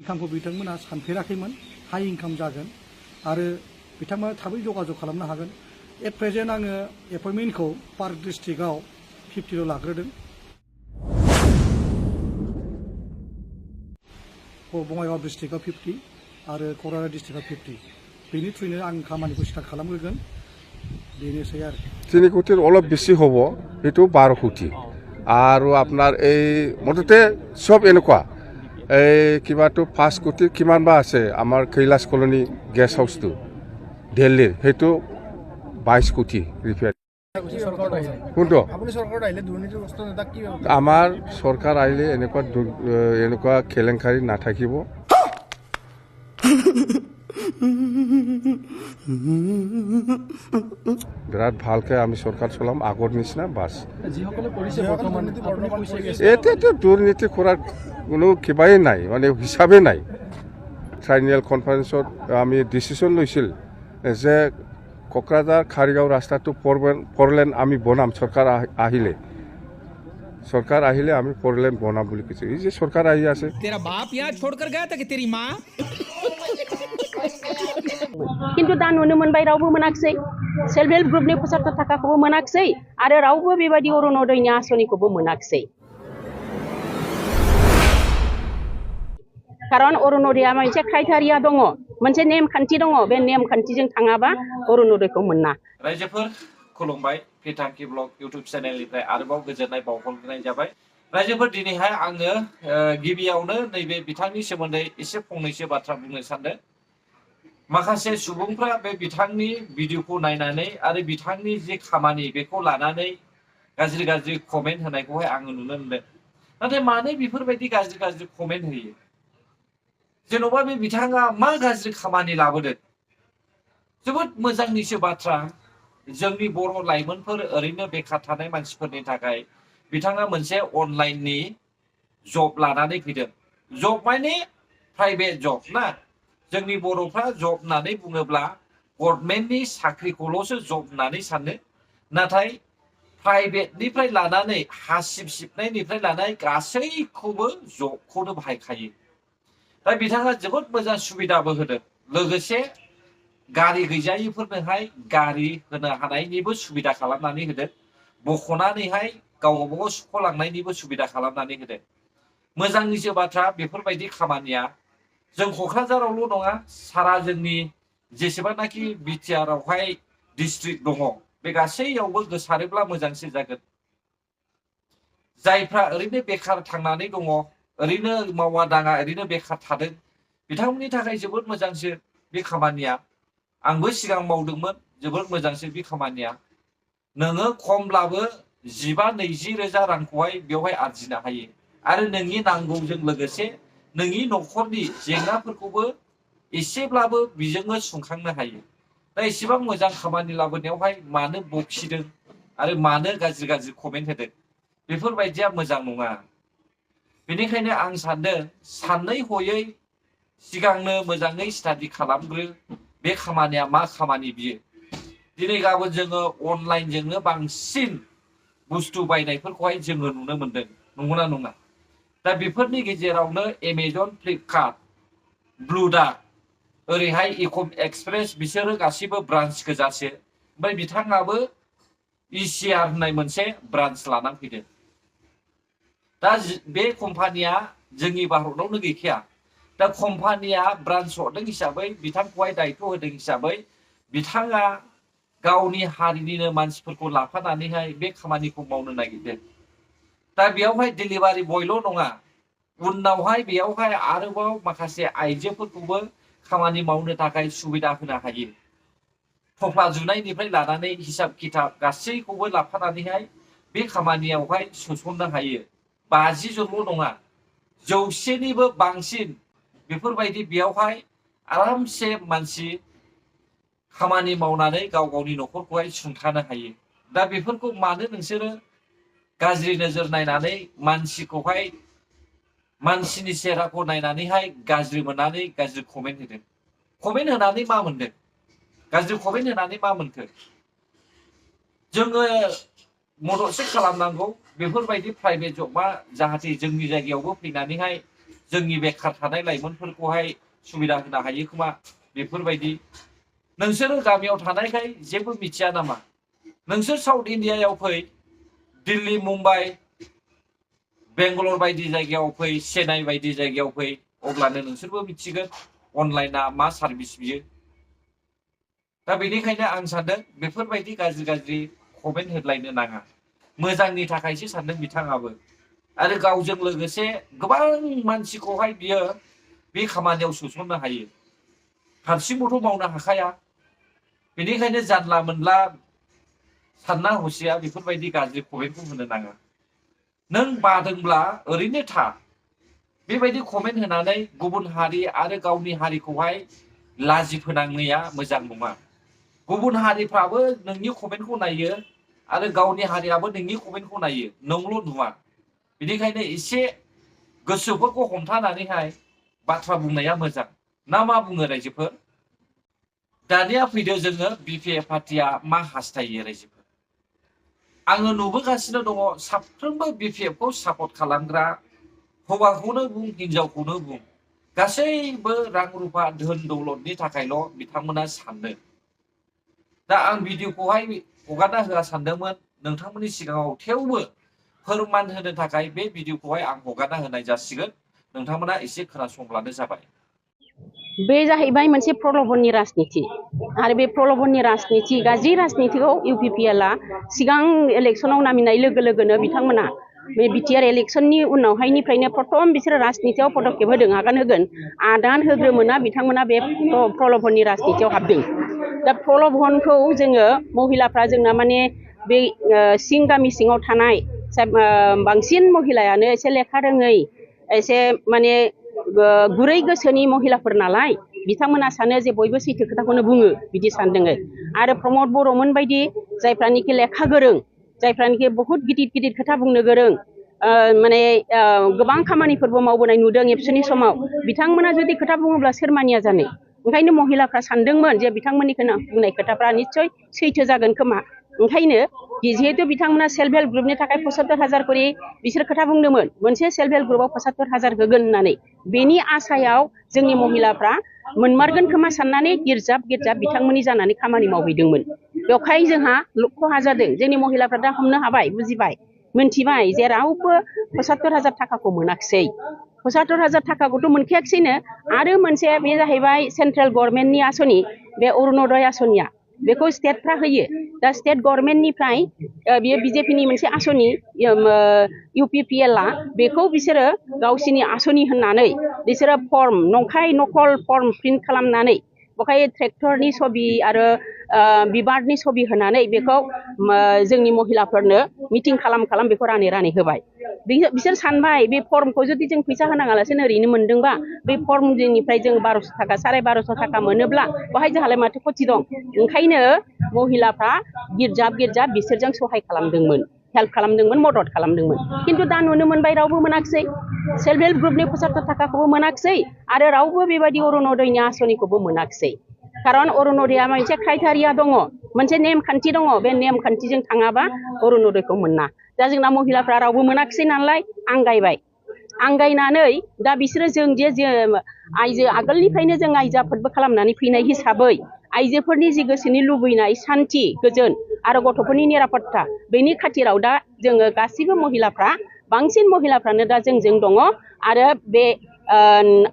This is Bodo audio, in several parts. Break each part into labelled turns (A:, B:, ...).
A: इनकामखौ बिथांमोना सानफेराखैमोन हाई इनकाम जागोन आरो बिथांमोना थाबै जगाजग खालामनो हागोन एट प्रेजेन्ट आङो एपइन्टमेन्टखौ पार्क डिस्ट्रिक्टआव 50ल' लाग्रोदों बङाइगाव डिस्ट्रिक्टआव 50 आरो क'क्राझार डिस्ट्रिक्टआव 50 बेनि थ्रुयैनो आं खामानिखौ स्टार्ट खालामग्रोगोन बेनोसै आरो
B: 3 কোটির অলপ বেশি হব এটো 12 কোটি আৰু আপোনাৰ এই মততে সব এনেকুৱা এই কিবাটো 5 কোটি কিমান বা আছে আমাৰ কৈলাশ কলনী গেষ্ট হাউসটো দিল্লীৰ হেতু 22 কোটি ৰিপেয়াৰ কোনটো আমাৰ চৰকাৰ আহিলে এনেকুৱা কেলেংকাৰী নাথাকিব বিরাট ভালকে আমি সরকার চলাম আগর নিচিনা বাস এতিয়াতো দুর্নীতি করার কোনো কিবাই নাই মানে হিসাবে নাই ট্রাইব্যুনাল কনফারেন্সত আমি ডিসিশন লৈছিল যে কোকরাঝার কারিগাঁও রাস্তাটো ফৰলেন আমি বনাম সরকার আহিলে আমি ফৰলেন বনাম বুলি কৈছে এই যে সরকার আহি আছে
C: तेरा बाप यहाँ छोड़कर गया था कि तेरी माँ
D: किन्तु दा नुनो मोनबाय रावबो मोनाखिसै सेल्फ हेल्प ग्रुपनि 75 थाखाखौबो मोनाखिसै आरो रावबो बेबायदि अरुणोदयनि आसनिखौबो मोनाखिसै खारन अरुणोदया मोनसे क्राइटेरिया दङ मोनसे नेमखान्थि दङ बे नेमखान्थिजों थाङाबा अरुणोदयखौ मोना
E: रायजोफोर खुलुमबाय पिटांकि ब्लग इउट्युब चेनेलनिफ्राय आरोबाव गोजोननाय बावहरनाय जाबाय रायजोफोर दिनैहाय आङो गिबियावनो नैबे बिथांनि सोमोन्दै एसे फंनैसो बाथ्रा बुंनो सानदों माखासे सुबुंफ्रा बे बिथांनि भिडिअखौ नायनानै आरो बिथांनि जे खामानि बेखौ लानानै गाज्रि गाज्रि कमेन्ट होनायखौहाय आङो नुनो मोनदों नाथाय मानो बेफोरबायदि गाज्रि गाज्रि कमेन्ट होयो जेन'बा बे बिथाङा मा गाज्रि खामानि लाबोदों जोबोद मोजांनिसो बाथ्रा जोंनि बर' लाइमोनफोर ओरैनो बेखार थानाय मानसिफोरनि थाखाय बिथाङा मोनसे अनलाइननि जब लानानै फैदों जब माने प्राइभेट जब ना जोंनि बर'फ्रा जब होननानै बुङोब्ला गभर्नमेन्टनि साख्रिखौल'सो जब होननानै सानो नाथाय प्राइभेटनिफ्राय लानानै हासिब सिबनायनिफ्राय लानानै गासैखौबो जबखौनो बाहायखायो दा बिथाङा जोबोद मोजां सुबिदाबो होदों लोगोसे गारि गैजायिफोरनोहाय गारि होनो हानायनिबो सुबिदा खालामनानै होदों बख'नानैहाय गावबा गाव सुख'लांनायनिबो सुबिदा खालामनानै होदों मोजांनिसो बाथ्रा बेफोरबायदि खामानिया जों क'क्राझारावल' नङा सारा जोंनि जेसेबांनाखि बिटिआरआवहाय डिस्ट्रिक्ट दङ बे गासैयावबो गोसारोब्ला मोजांसो जागोन जायफ्रा ओरैनो बेखार थांनानै दङ ओरैनो मावा दाङा ओरैनो बेखार थादों बिथांमोननि थाखाय जोबोद मोजांसो बे खामानिया आंबो सिगां मावदोंमोन जोबोद मोजांसो बे खामानिया नोङो खमब्लाबो 15-20 रोजा रांखौहाय बेवहाय आरजिनो हायो आरो नोंनि नांगौजों लोगोसे नोंनि न'खरनि जेंनाफोरखौबो एसेब्लाबो बिजोंनो सुंखांनो हायो दा एसेबां मोजां खामानि लाबोनायावहाय मानो बखिदों आरो मानो गाज्रि गाज्रि कमेन्ट होदों बेफोरबायदिया मोजां नङा बेनिखायनो आं सानदों साननै हयै सिगांनो मोजाङै स्टाडि खालामग्रो बे खामानिया मा खामानि बियो दिनै गाबोन जोङो अनलाइनजोंनो बांसिन बुस्थु बायनायफोरखौहाय जोङो नुनो मोनदों नंगौना नङा दा बेफोरनि गेजेरावनो एमाजन फ्लिपकार्ट ब्लुडार्ट ओरैहाय इकम एक्सप्रेस बिसोरो गासिबो ब्रान्च गोजासो ओमफ्राय बिथाङाबो इसिआर होननाय मोनसे ब्रान्च लानानै फैदों दा बे कम्पानिया जोंनि भारतआवनो गैखाया दा कम्पानिया ब्रान्च हरदों हिसाबै बिथांखौहाय दायथ' होदों हिसाबै बिथाङा गावनि हारिनिनो मानसिफोरखौ लाफानानैहाय बे खामानिखौ मावनो नागिरदों दा बेयावहाय डेलिभारि बयल' नङा उनावहाय बेयावहाय आरोबाव माखासे आइजोफोरखौबो खामानि मावनो थाखाय सुबिदा होनो हायो थफ्ला जुनायनिफ्राय लानानै हिसाब खिथाब गासैखौबो लाफानानैहाय बे खामानियावहाय सोसननो हायो 50 जनल' नङा 100निबो बांसिन बेफोरबायदि बेयावहाय आरामसे मानसि खामानि मावनानै गाव गावनि न'खरखौहाय सुंथानो हायो दा बेफोरखौ मानो नोंसोरो गाज्रि नोजोर नायनानै मानसिखौहाय मानसिनि चेहराखौ नायनानैहाय गाज्रि मोननानै गाज्रि कमेन्ट होदों कमेन्ट होनानै मा मोनदों गाज्रि कमेन्ट होनानै मा मोनखो जोङो मददसो खालामनांगौ बेफोरबायदि प्राइभेट जबा जाहाथे जोंनि जायगायावबो फैनानैहाय जोंनि बेखार थानाय लाइमोनफोरखौहाय सुबिदा होनो हायो खोमा बेफोरबायदि नोंसोरो गामियाव थानायखाय जेबो मिथिया नामा नोंसोर साउथ इण्डियायाव फै दिल्ली मुम्बाइ बेंगालर बायदि जायगायाव फै चेन्नाइ बायदि जायगायाव फै अब्लानो नोंसोरबो मिथिगोन अनलाइना मा सार्भिस बियो दा बेनिखायनो आं सानदों बेफोरबायदि गाज्रि कमेन्ट होलायनो नाङा मोजांनि थाखायसो सानदों बिथाङाबो आरो गावजों लोगोसे गोबां मानसिखौहाय बियो बे खामानियाव सोसननो हायो हारसिंबोथ' मावनो हाखाया बेनिखायनो जानला मोनला सानना हसिया बेफोरबायदि गाज्रि कमेन्टखौ होनो नाङा नों बादोंब्ला ओरैनो था बेबायदि कमेन्ट होनानै गुबुन हारि आरो गावनि हारिखौहाय लाजि फोनांनाया मोजां नङा गुबुन हारिफ्राबो नोंनि कमेन्टखौ नायो आरो गावनि हारियाबो नोंनि कमेन्टखौ नायो नंल' नुवा बेनिखायनो एसे गोसोफोरखौ हमथानानैहाय बाथ्रा बुंनाया मोजां ना मा बुङो रायजोफोर दानिया फैदो जोङो बिपिएफ पार्टिया मा हास्थायो रायजोफोर आङो नुबोगासिनो दङ साफ्रोमबो बिपिएफखौ सापर्ट खालामग्रा हौवाखौनो बुं हिनजावखौनो बुं गासैबो रां रुफा धोन दौलतनि थाखायल' बिथांमोना सानदों दा आं भिडिअखौहाय हगारना होआ सानदोंमोन नोंथांमोननि सिगाङाव थेवबो फोरमान होनो थाखाय बे भिडिअखौहाय आं हगारना होनाय जासिगोन नोंथांमोना एसे खोनासंब्लानो जाबाय
D: बे जाहैबाय मोनसे प्रलबननि राजनिति आरो बे प्रलबननि राजनिति गाज्रि राजनितिखौ इउपिपिएलआ सिगां इलेक्सनाव नामिनाय लोगो लोगोनो बिथांमोना बे बिटिआर इलेक्सननि उनावहायनिफ्रायनो प्रथम बिसोरो राजनितियाव पदक्षेप होदों आगान होगोन आदान होग्रोमोना बिथांमोना बे प्रलबननि राजनितियाव हाबदों दा प्रलबनखौ जोङो महिलाफ्रा जोंना माने बे सिं गामि सिङाव थानाय बांसिन महिलायानो एसे लेखा रोङै एसे माने गुरै गोसोनि महिलाफोर नालाय बिथांमोना सानो जे बयबो सैथो खोथाखौनो बुङो बिदि सानदों आरो प्रमद बर'मोन बायदि जायफ्रानिखि लेखा गोरों जायफ्रानिखि बहुत गिदिर गिदिर खोथा बुंनो गोरों माने गोबां खामानिफोरबो मावबोनाय नुदों एबसुनि समाव बिथांमोना जुदि खोथा बुङोब्ला सोर मानिया जानो ओंखायनो महिलाफ्रा सानदोंमोन जे बिथांमोननि बुंनाय खोथाफ्रा निस्सय सैथो जागोन खोमा ओंखायनो जिहेतु बिथांमोना सेल्फ हेल्प ग्रुपनि थाखाय 75,000 करि बिसोर खोथा बुंदोंमोन मोनसे सेल्फ हेल्प ग्रुपआव 75,000 होगोन होननानै बेनि आसायाव जोंनि महिलाफ्रा मोनमारगोन खोमा साननानै गिर्जाब बिथांमोननि जानानै खामानि मावहैदोंमोन बेवहाय जोंहा खहा जादों जोंनि महिलाफ्रा दा हमनो हाबाय बुजिबाय मोनथिबाय जे रावबो 75,000 थाखाखौ मोनाखिसै 75,000 थाखाखौथ' मोनखायाखिसैनो आरो मोनसे बे जाहैबाय सेन्ट्रेल गभर्नमेन्टनि आसनि बे अरुणोदय आसनिया बेखौ स्टेटफ्रा होयो दा स्टेट गभर्नमेन्टनिफ्राय बियो बिजेपिनि मोनसे आसनि इउपिपिएलआ बेखौ बिसोरो गावसिनि आसनि होननानै बिसोरो फर्म नंखाय नकल फर्म प्रिन्ट खालामनानै बेवहाय ट्रेक्टरनि छबि आरो बिबारनि छबि होनानै बेखौ जोंनि महिलाफोरनो मिटिं खालाम बेखौ रानै होबाय बिसोर सानबाय बे फर्मखौ जुदि जों फैसा होनाङालासिनो ओरैनो मोनदोंबा बे फर्मनिफ्राय जों 1200 थाखा 1250 थाखा मोनोब्ला बेवहाय जोंहालाय माथो खथि दं ओंखायनो महिलाफ्रा गिर्जाब बिसोरजों सहाय खालामदोंमोन हेल्प खालामदोंमोन मदद खालामदोंमोन खिन्थु दा नुनो मोनबाय रावबो मोनाखिसै सेल्फ हेल्प ग्रुपनि 75 थाखाखौबो मोनाखिसै आरो रावबो बेबायदि अरुणोदयनि आसनिखौबो मोनाखिसै खारन अरुणोदया मोनसे क्राइटेरिया दङ मोनसे नेमखान्थि दङ बे नेमखान्थिजों थाङाबा अरुणोदयखौ मोना दा जोंना महिलाफ्रा रावबो मोनाखिसै नालाय आंगायनानै दा बिसोरो जों जे आइजो आगोलनिफ्रायनो जों आइजो आफादबो खालामनानै फैनाय हिसाबै आइजोफोरनि जि गोसोनि लुबैनाय सान्थि गोजोन आरो गथ'फोरनि निरापत्ता बेनि खाथिराव दा जोङो गासैबो महिलाफ्रा बांसिन महिलाफ्रानो दा जोंजों दङ आरो बे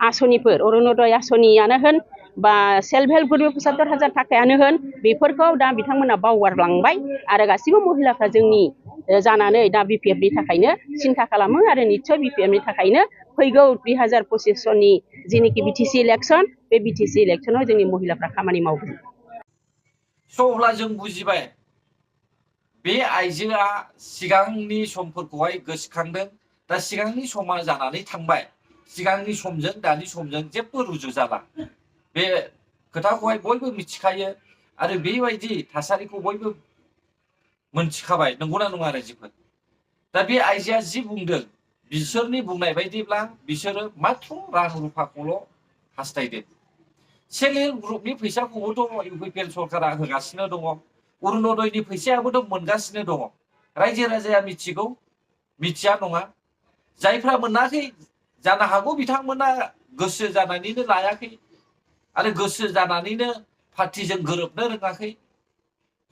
D: आसनिफोर अरुणोदय आसनियानो होन बा सेल्फ हेल्प ग्रुप 75,000 थाखायानो होन बेफोरखौ दा बिथांमोना बावगारलांबाय आरो गासैबो महिलाफ्रा जोंनि जानानै दा बिपिएफनि थाखायनो सिन्था खालामो आरो निस्सय बिपिएफनि थाखायनो फैगौ 2025 सननि जेनिखि बिटिसि इलेक्सन बे बिटिसि इलेक्सनाव जोंनि महिलाफ्रा खामानि मावगोन
E: स' अब्ला जों बुजिबाय बे आइजोआ सिगांनि समफोरखौहाय गोसोखांदों दा सिगांनि समा जानानै थांबाय सिगांनि समजों दानि समजों जेबो रुजुजाला बे खोथाखौहाय बयबो मिथिखायो आरो बेबायदि थासारिखौ बयबो मोनथिखाबाय नंगौना नङा रायजोफोर दा बे आइजोआ जि बुंदों बिसोरनि बुंनाय बायदिब्ला बिसोरो माथ्र रां रुफाखौल' हास्थायदों सेल्फ हेल्प ग्रुपनि फैसाखौबोथ' इउपिपिएल सरकारा होगासिनो दङ अरुणोदयनि फैसायाबोथ' मोनगासिनो दङ रायजो राजाया मिथिगौ मिथिया नङा जायफ्रा मोनाखै जानो हागौ बिथांमोना गोसो जानानैनो लायाखै आरो गोसो जानानैनो पार्टिजों गोरोबनो रोङाखै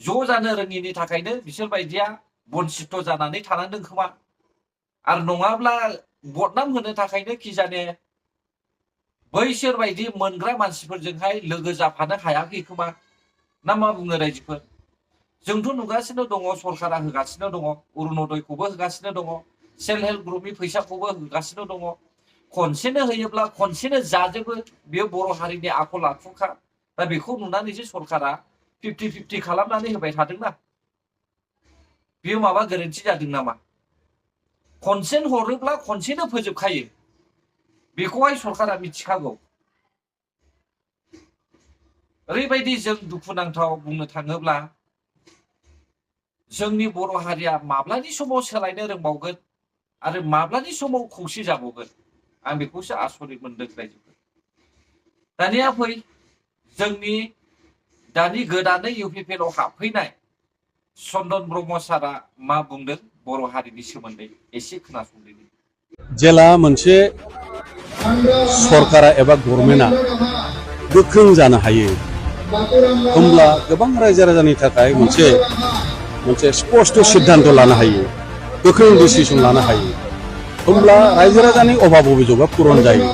E: ज' जानो रोङिनि थाखायनो बिसोर बायदिया बन्सित जानानै थानांदों खोमा आरो नङाब्ला बदनाम होनो थाखायनो कि जाने बैसोर बायदि मोनग्रा मानसिफोरजोंहाय लोगो जाफानो हायाखै खोमा ना मा बुङो रायजोफोर जोंथ' नुगासिनो दङ सरकारा होगासिनो दङ अरुणदयखौबो होगासिनो दङ सेल्फ हेल्प ग्रुपनि फैसाखौबो होगासिनो दङ खनसेनो होयोब्ला खनसेनो जाजोबो बेयो बर' हारिनि आखल आखुखा दा बेखौ नुनानैसो सरकारा 50-50 खालामनानै होबाय थादोंना बेयो माबा गोरोन्थि जादों नामा खनसेनो हरोब्ला खनसेनो फोजोबखायो बेखौहाय सरकारा मिथिखागौ ओरैबायदि जों दुखुनांथाव बुंनो थाङोब्ला जोंनि बर' हारिया माब्लानि समाव सोलायनो रोंबावगोन आरो माब्लानि समाव खौसे जाबावगोन आं बेखौसो आसरित मोनदों रायजोफोर दानिया फै जोंनि दानि गोदानै UPPL आव हाबफैनाय चन्दन ब्रह्म सारा मा बुंदों बर' हारिनि सोमोन्दै एसे खोनासंदो
F: जेला मोनसे सरकारा एबा गभर्नमेन्टआ गोख्रों जानो हायो होमब्ला गोबां रायजो राजानि थाखाय मोनसे स्पष्ट सिद्धान्त लानो हायो गोख्रों डिसिसन लानो हायो होमब्ला रायजो राजानि अभाब अभिजोगा पुरन जायो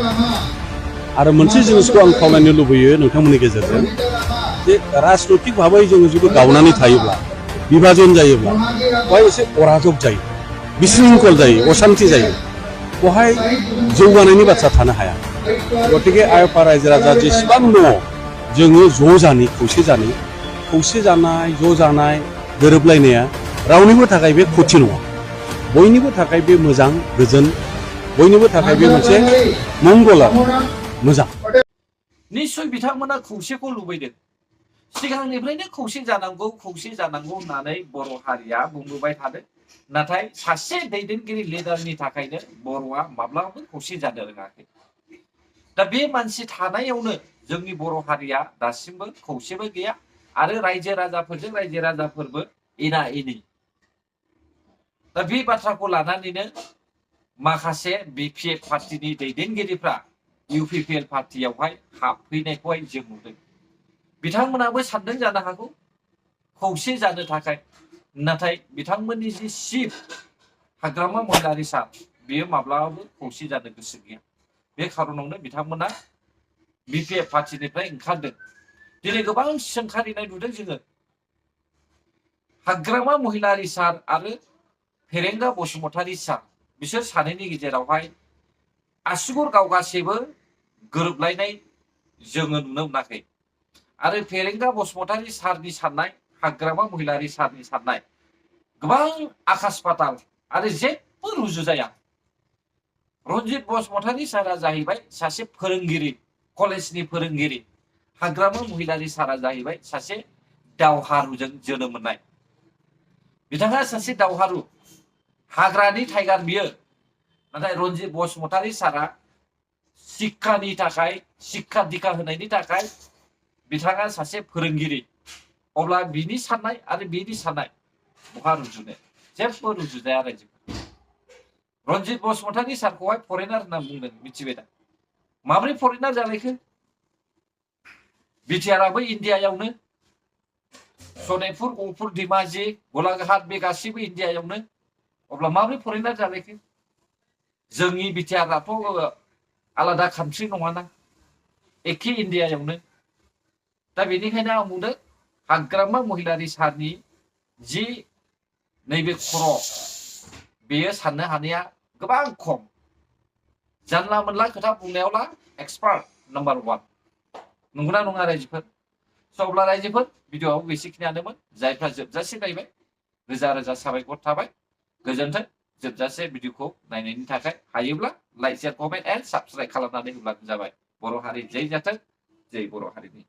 F: आरो मोनसे जिनिसखौ आं खावलायनो लुबैयो नोंथांमोननि गेजेरजों जे राजनैतिक भाबै जों जुदि गावनानै थायोब्ला विभाजन जायोब्ला बेवहाय एसे अराजक जायो बिशृंखल जायो अशान्ति जायो बेवहाय जौगानायनि बाथ्रा थानो हाया गतिके आइ आफा रायजो राजा जेसेबां दङ जोङो ज' जानि खौसे जानाय ज' जानाय गोरोबलायनाया रावनिबो थाखाय बे खथि नङा बयनिबो थाखाय बे मोजां गोजोन बयनिबो थाखाय बे मोनसे मंगल आरो मोजां
E: निश्चय बिथांमोना खौसेखौ लुबैदों सिगांनिफ्रायनो खौसे जानांगौ होननानै बर' हारिया बुंबोबाय थादों नाथाय सासे दैदेनगिरि लिडारनि थाखायनो बर'आ माब्लाबाबो खौसे जानो रोङाखै दा बे मानसि थानायावनो जोंनि बर' हारिया दासिमबो खौसेबो गैया आरो रायजो राजाफोरबो एना एनि दा बे बाथ्राखौ लानानैनो माखासे BPF पार्टिनि दैदेनगिरिफ्रा UPPL पार्टियावहाय हाबफैनायखौहाय जों नुदों बिथांमोनाबो सानदों जानो हागौ खौसे जानो थाखाय नाथाय बिथांमोननि जि चिफ हाग्रामा महिलारि सार बेयो माब्लाबाबो खौसे जानो गोसो गैया बे खारनावनो बिथांमोना BPF पार्टिनिफ्राय ओंखारदों दिनै गोबां सोंखारिनाय नुदों जोङो हाग्रामा महिलारि सार आरो फेरेंगा बसुमतारी सार बिसोर सानैनि गेजेरावहाय आसुगुर गावगासेबो गोरोबलायनाय जोङो नुनो मोनाखै आरो फेरेंगा बसुमतारी सारनि साननाय हाग्रामा महिलारि सारनि साननाय गोबां आकाश पाताल आरो जेबो रुजुजाया रन्जित बसुमतारी सारा जाहैबाय सासे फोरोंगिरि कलेजनि फोरोंगिरि हाग्रामा महिलारि सारा जाहैबाय सासे दावहारुजों जोनोम मोननाय बिथाङा सासे दावहारु हाग्रानि टाइगार बियो नाथाय रन्जित बसुमतारी सारा शिक्षानि थाखाय शिक्षा दीक्षा होनायनि थाखाय बिथाङा सासे फोरोंगिरि अब्ला बिनि साननाय आरो बिनि साननाय बहा रुजुनो जेबो रुजुजाया रायजोफोर रन्जित बसुमतारी सारखौहाय फरेनार होनना बुंदों मिथिबाय दा माब्रै फरेनार जालायखो बिटिआरआबो इण्डियायावनो सनितपुर गहपुर धेमाजि गलाघाट बे गासैबो इण्डियायावनो अब्ला माब्रै फरेनार जालायखो जोंनि बिटिआरआथ' आलादा कान्ट्रि नङाना एखे इण्डियायावनो दा बेनिखायनो आं बुंदों हाग्रामा महिलारि सारनि जि नैबे खर' बेयो साननो हानाया गोबां खम जानला मोनला खोथा बुंनायावला एक्सपार्ट नाम्बार 1 नंगौना नङा रायजोफोर अब्ला रायजोफोर भिडिअआव बेसेखिनियानोमोन जायफ्रा जोबजासे नायबाय रोजा रोजा साबायखर थाबाय गोजोन्थों जोबजासे भिडिअखौ नायनायनि थाखाय हायोब्ला like share comment and subscribe खालामनानै होब्लानो जाबाय बर' हारि जै जाथों जै बर' हारिनि